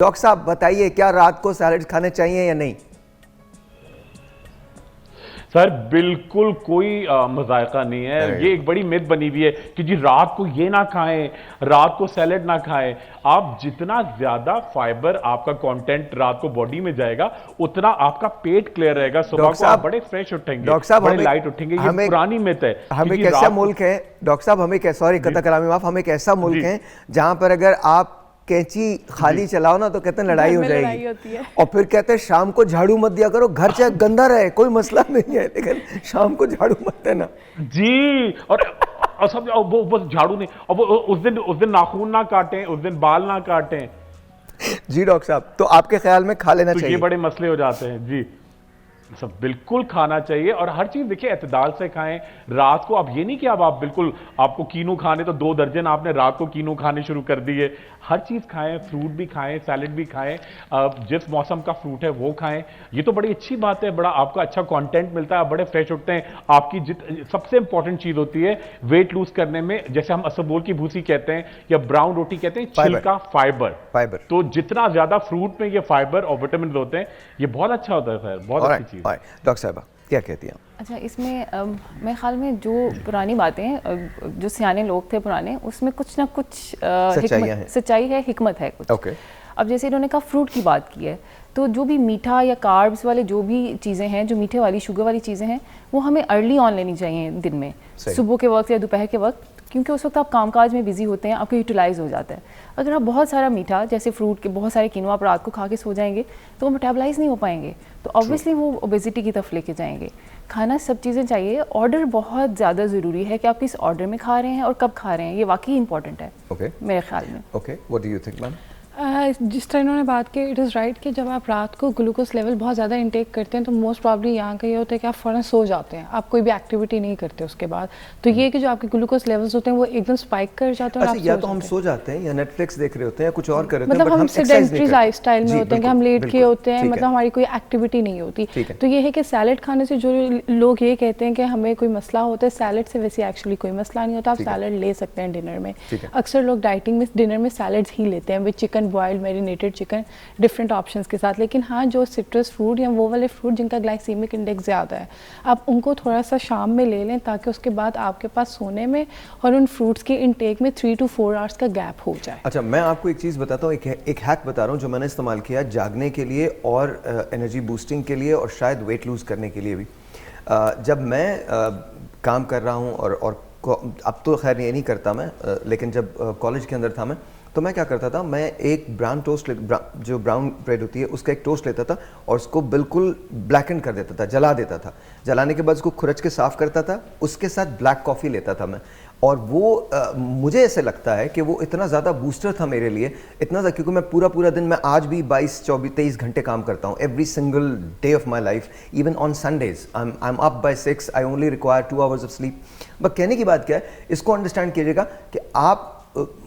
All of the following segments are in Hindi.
डॉक्टर साहब बताइए, क्या रात को सैलेड खाने चाहिए या नहीं? सर बिल्कुल कोई मजायका नहीं है। ये एक बड़ी मिथ बनी हुई है कि जी रात को ये ना खाएं, रात को सैलेड ना खाएं। आप जितना ज्यादा फाइबर आपका कंटेंट रात को बॉडी में जाएगा उतना आपका पेट क्लियर रहेगा, सुबह को आप बड़े फ्रेश उठेंगे, डॉक्टर साहब बड़े लाइट उठेंगे। ये पुरानी मिथ है। हम एक ऐसा मुल्क है डॉक्टर साहब, सॉरी कता कलामी माफ, हम एक ऐसा मुल्क है जहां पर अगर आप कैंची खाली चलाओ ना तो कहते हैं लड़ाई हो जाएगी, और फिर कहते हैं शाम को झाड़ू मत दिया करो, घर चाहे गंदा रहे कोई मसला नहीं है, लेकिन शाम को झाड़ू मत देना जी। और सब वो बस झाड़ू नहीं, और वो उस दिन नाखून ना काटें, उस दिन बाल ना काटें। जी डॉक्टर साहब, तो आपके ख्याल में खा लेना चाहिए? ये बड़े मसले हो जाते हैं जी। सब बिल्कुल खाना चाहिए, और हर चीज देखिए एतदाल से खाएं। रात को आप ये नहीं कि अब आप बिल्कुल आपको कीनू खाने तो 2 दर्जन आपने रात को कीनू खाने शुरू कर दिए। हर चीज खाएं, फ्रूट भी खाएं, सैलेड भी खाएं, जिस मौसम का फ्रूट है वो खाएं। ये तो बड़ी अच्छी बात है, बड़ा आपका अच्छा कंटेंट मिलता है, आप बड़े फ्रेश उठते हैं। आपकी सबसे इंपॉर्टेंट चीज होती है वेट लूज करने में, जैसे हम असबोल की भूसी कहते हैं या ब्राउन रोटी कहते हैं, छिलका फाइबर। तो जितना ज्यादा फ्रूट में ये फाइबर और विटामिन होते हैं ये बहुत अच्छा होता है सर, बहुत अच्छी चीज। डॉक्टर साहबा क्या कहती हैं? अच्छा, इसमें मेरे ख्याल में जो पुरानी बातें जो सियाने लोग थे पुराने, उसमें कुछ ना कुछ सच्चाई है, हिकमत है कुछ। अब जैसे इन्होंने कहा फ्रूट की बात की है, तो जो भी मीठा या कार्ब्स वाले जो भी चीज़ें हैं, जो मीठे वाली शुगर वाली चीज़ें हैं, वो हमें अर्ली ऑन लेनी चाहिए दिन में, सुबह के वक्त या दोपहर के वक्त, क्योंकि उस वक्त आप कामकाज में बिजी होते हैं, आपको यूटिलाइज हो जाता है। अगर आप बहुत सारा मीठा जैसे फ्रूट के बहुत सारे किनो आप रात को खा के सो जाएंगे तो वो मेटाबलाइज नहीं हो पाएंगे, तो ऑब्वियसली वो ओबेसिटी की तरफ लेके जाएंगे। खाना सब चीज़ें चाहिए, ऑर्डर बहुत ज़्यादा ज़रूरी है कि आप किस ऑर्डर में खा रहे हैं और कब खा रहे हैं, ये वाकई इंपॉर्टेंट है मेरे ख्याल में। What do you think ma'am? जिस तरह इन्होंने बात की, इट इज़ राइट कि जब आप रात को ग्लूकोज लेवल बहुत ज़्यादा इंटेक करते हैं तो मोस्ट प्रॉब्ली यहाँ का ये होता है कि आप फ़ौरन सो जाते हैं, आप कोई भी एक्टिविटी नहीं करते उसके बाद, तो ये कि जो आपके ग्लूकोज लेवल्स होते हैं वो एकदम स्पाइक कर जाते हैं। अच्छा, या तो हम सो जाते हैं या नेटफ्लिक्स देख रहे होते हैं या कुछ और कर रहे होते हैं, मतलब हम सेडेंटरी लाइफस्टाइल में होते हैं कि हम लेट के होते हैं, मतलब हमारी कोई एक्टिविटी नहीं होती। तो ये है कि सैलेड खाने से जो लोग ये कहते हैं कि हमें कोई मसला होता है, सैलेड से वैसे एक्चुअली कोई मसला नहीं होता, आप सैलेड ले सकते हैं डिनर में। अक्सर लोग डाइटिंग में डिनर में सैलेड्स ही लेते हैं, with chicken boiled, marinated chicken, different options के साथ। लेकिन हाँ, जो सिट्रस फ्रूट या वो वाले फ्रूट जिनका ग्लाइसीमिक इंडेक्स ज़्यादा है, आप उनको थोड़ा सा शाम में ले लें ताकि उसके बाद आपके पास सोने में और उन फ्रूट्स के इंटेक में 3 to 4 आवर्स का गैप हो जाए। अच्छा, मैं आपको एक चीज़ बताता हूँ, एक हैक बता रहा हूँ जो मैंने इस्तेमाल किया जागने के लिए और एनर्जी बूस्टिंग के लिए और शायद वेट लूज़ करने के लिए भी। जब मैं काम कर रहा हूँ और अब तो खैर ये नहीं करता मैं, लेकिन जब कॉलेज के अंदर था मैं, तो मैं क्या करता था, मैं एक ब्राउन टोस्ट जो ब्राउन ब्रेड होती है उसका एक टोस्ट लेता था और उसको बिल्कुल ब्लैकन कर देता था, जला देता था। जलाने के बाद उसको खुरच के साफ़ करता था, उसके साथ ब्लैक कॉफ़ी लेता था मैं, और वो मुझे ऐसे लगता है कि वो इतना ज़्यादा बूस्टर था मेरे लिए, इतना ज़्यादा, क्योंकि मैं पूरा दिन, मैं आज भी 22-24-23 घंटे काम करता हूँ, every single day of my life, even on Sundays I am up by 6, I only require 2 hours of sleep. But कहने की बात क्या है, इसको अंडरस्टैंड कीजिएगा कि आप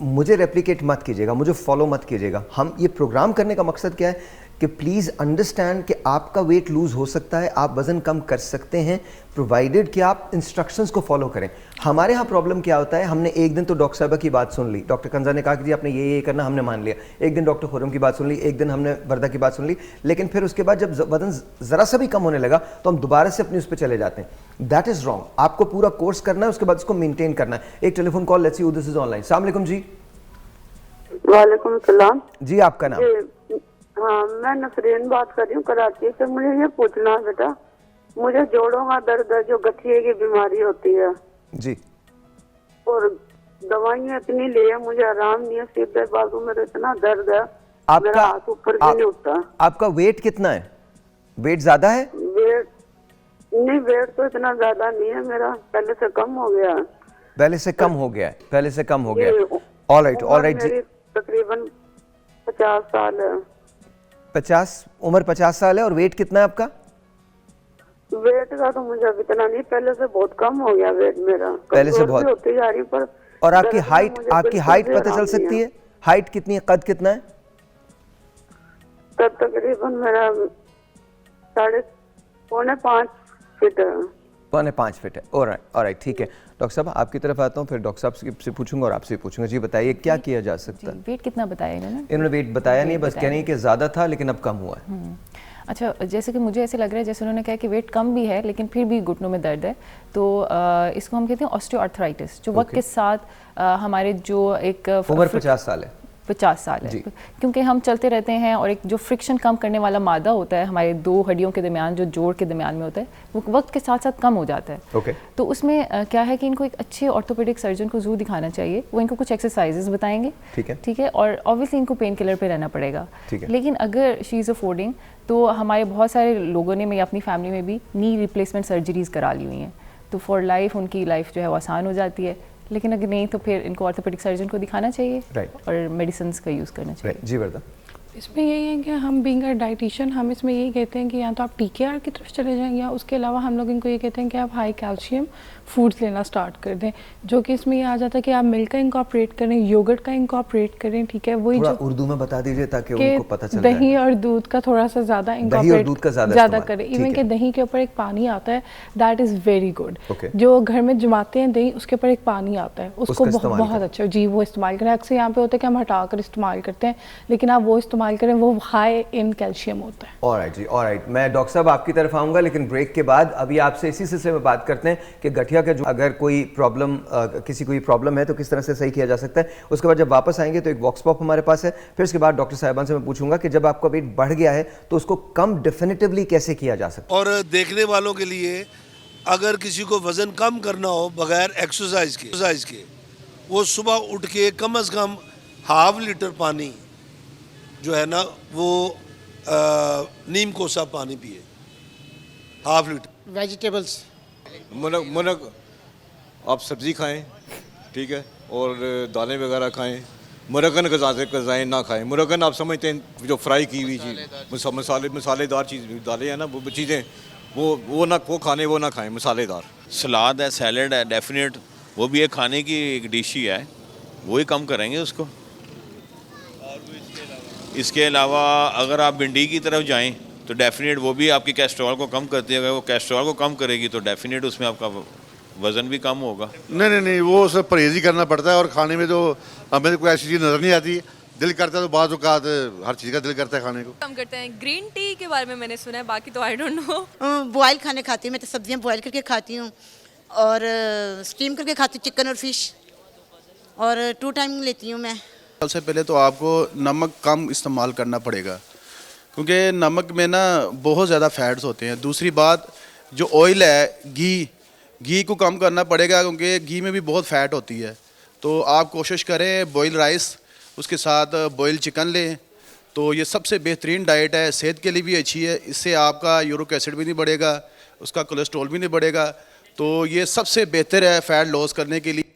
मुझे रेप्लिकेट मत कीजिएगा, मुझे फॉलो मत कीजिएगा। हम ये प्रोग्राम करने का मकसद क्या है कि प्लीज़ अंडरस्टैंड कि आपका वेट लूज़ हो सकता है, आप वज़न कम कर सकते हैं, प्रोवाइडेड कि आप इंस्ट्रक्शंस को फॉलो करें। हमारे यहाँ प्रॉब्लम क्या होता है, हमने एक दिन तो डॉक्टर साहबा की बात सुन ली, डॉक्टर कंजा ने कहा कि जी आपने ये करना, हमने मान लिया। एक दिन डॉक्टर खुरम की बात सुन ली, एक दिन हमने वर्दा की बात सुन ली, लेकिन फिर उसके बाद जब वज़न ज़रा सा भी कम होने लगा तो हम दोबारा से अपनी उस पर चले जाते हैं। That is wrong. आपको पूरा कोर्स करना है, उसके बाद उसको मेनटेन करना है। एक telephone call, let's see who this is online. अस्सलाम वालेकुम जी। वालेकुम सलाम जी, आपका नाम? हाँ, मैं नसरीन बात कर रही हूँ कराची से। मुझे ये पूछना है बेटा, मुझे जोड़ों का दर्द है, जो गठिए की बीमारी होती है जी, और दवाइयाँ इतनी ली है, मुझे आराम नहीं है, सीधे बाजू में इतना दर्द है, मेरा हाथ ऊपर भी नहीं उठता। आपका वेट कितना है? वेट ज्यादा है? वेट नहीं, वेट तो इतना ज्यादा नहीं है मेरा, पहले से कम हो गया। पहले से कम हो गया है? पहले से कम हो गया। ऑल राइट जी। तकरीबन 50 साल है। 50 उम्र 50 साल है, और वेट कितना है आपका? वेट का तो मुझे अब इतना नहीं, पहले से बहुत कम हो गया वेट मेरा, पहले से बहुत होती जा रही। पर और आपकी हाइट पता चल सकती है? हाइट कितनी है, कद कितना है? तब तकरीबन मेरा 4.5 फीट है। 5 फीट है। ऑलराइट, ठीक है। डॉक्टर साहब आपकी तरफ आता हूँ, फिर डॉक्टर साहब से पूछूंगा और आपसे पूछूंगा। जी बताइए क्या किया जा सकता है? वेट कितना बताया इन्होंने वेट बताया नहीं, बस कह रही कि ज़्यादा था लेकिन अब कम हुआ है। अच्छा, जैसे कि मुझे ऐसे लग रहा है जैसे उन्होंने कहा कि वेट कम भी है लेकिन फिर भी घुटनों में दर्द है, तो इसको हम कहते हैं ऑस्टियोआर्थराइटिस, जो वक्त के साथ हमारे जो एक उम्र 50 साल है, 50 साल है, क्योंकि हम चलते रहते हैं और एक जो फ्रिक्शन कम करने वाला मादा होता है हमारे दो हड्डियों के दरमियान, जो जोड़ के दरमियान में होता है, वो वक्त के साथ साथ कम हो जाता है। तो उसमें क्या है कि इनको एक अच्छे ऑर्थोपेडिक सर्जन को जरूर दिखाना चाहिए। वो इनको कुछ एक्सरसाइजेस बताएंगे, ठीक है, और ऑब्वियसली इनको पेन किलर पे रहना पड़ेगा। लेकिन अगर शी इज़ अफोर्डिंग, तो हमारे बहुत सारे लोगों ने, मैं अपनी फैमिली में भी नी रिप्लेसमेंट सर्जरीज करा ली हुई हैं, तो फॉर लाइफ उनकी लाइफ जो है वो आसान हो जाती है। लेकिन अगर नहीं तो फिर इनको ऑर्थोपेडिक सर्जन को दिखाना चाहिए और मेडिसिन का यूज़ करना चाहिए। जी वर्दा, इसमें यही है कि हम बीइंग अ डाइटिशियन, हम इसमें यही कहते हैं कि या तो आप TKR की तरफ चले जाएं, या उसके अलावा हम लोग इनको ये कहते हैं कि आप हाई कैल्शियम फूड्स लेना स्टार्ट कर दें, जो कि इसमें ये आ जाता है कि आप मिल्क का इंकॉर्पोरेट करें, योगर्ट का इंकॉर्पोरेट करें, ठीक है। वही जो उर्दू में बता दीजिए ताकि उनको पता चल जाए। दही और दूध का थोड़ा सा ज़्यादा इंकॉर्पोरेट ज़्यादा करें। इवन के दही के ऊपर एक पानी आता है, दैट इज़ वेरी गुड। जो घर में जमाते हैं दही, उसके ऊपर एक पानी आता है, उसको बहुत अच्छा जी वो इस्तेमाल करें। अक्सर यहाँ पे होता है कि हम हटा कर इस्तेमाल करते हैं, लेकिन आप वो इस्तेमाल करें, वो हाई इन कैल्शियम होता है। ऑलराइट जी, ऑलराइट। मैं डॉक्टर साहब आपकी तरफ आऊँगा, लेकिन ब्रेक के बाद अभी आपसे इसी सिलसिले में बात करते हैं कि गठिया का जो अगर कोई प्रॉब्लम किसी को प्रॉब्लम है तो किस तरह से सही किया जा सकता है। उसके बाद जब वापस आएंगे तो एक वॉक्स पॉप हमारे पास है। फिर उसके बाद डॉक्टर साहिबान से मैं पूछूंगा कि जब आपका वेट बढ़ गया है तो उसको कम डेफिनेटिवली कैसे किया जा सकता है। और देखने वालों के लिए, अगर किसी को वजन कम करना हो बगैर एक्सरसाइज के, वो सुबह उठ के कम से कम ½ लीटर पानी जो है ना वो नीम कोसा पानी पिए, ½ लीटर। वेजिटेबल्स, मुनक आप सब्ज़ी खाएं, ठीक है, और दालें वगैरह खाएं। मुरगन गज़ाएँ ना खाएं। मुरगन आप समझते हैं जो फ्राई की हुई चीज़, मसालेदार चीज़, दालें हैं ना, वो चीज़ें वो ना खाएं मसालेदार। सलाद है, सैलड है, डेफिनेट वो भी एक खाने की एक डिश ही है, वो ही कम करेंगे उसको। इसके अलावा अगर आप भिंडी की तरफ जाएं तो डेफिनेट वो भी आपके कोलेस्ट्रॉल को कम करती है। अगर वो कोलेस्ट्रॉल को कम करेगी तो डेफिनेट उसमें आपका वज़न भी कम होगा। नहीं, वो सब परहेज ही करना पड़ता है। और खाने में तो हमें कोई ऐसी चीज़ नज़र नहीं आती, दिल करता है तो बाद औक़ात हर चीज़ का दिल करता है खाने को। कम करते हैं। ग्रीन टी के बारे में मैंने सुना है, बाकी तो आई डोंट नो। बॉयल खाने खाती हूँ मैं, तो सब्जियाँ बॉयल करके खाती हूँ और स्टीम करके खाती हूँ, चिकन और फिश, और 2 टाइम लेती हूँ मैं। सबसे पहले तो आपको नमक कम इस्तेमाल करना पड़ेगा, क्योंकि नमक में ना बहुत ज़्यादा फैट्स होते हैं। दूसरी बात, जो ऑयल है, घी को कम करना पड़ेगा, क्योंकि घी में भी बहुत फ़ैट होती है। तो आप कोशिश करें बॉयल राइस, उसके साथ बॉयल चिकन लें, तो ये सबसे बेहतरीन डाइट है, सेहत के लिए भी अच्छी है। इससे आपका यूरिक एसिड भी नहीं बढ़ेगा, उसका कोलेस्ट्रॉल भी नहीं बढ़ेगा। तो ये सबसे बेहतर है फ़ैट लॉस करने के लिए।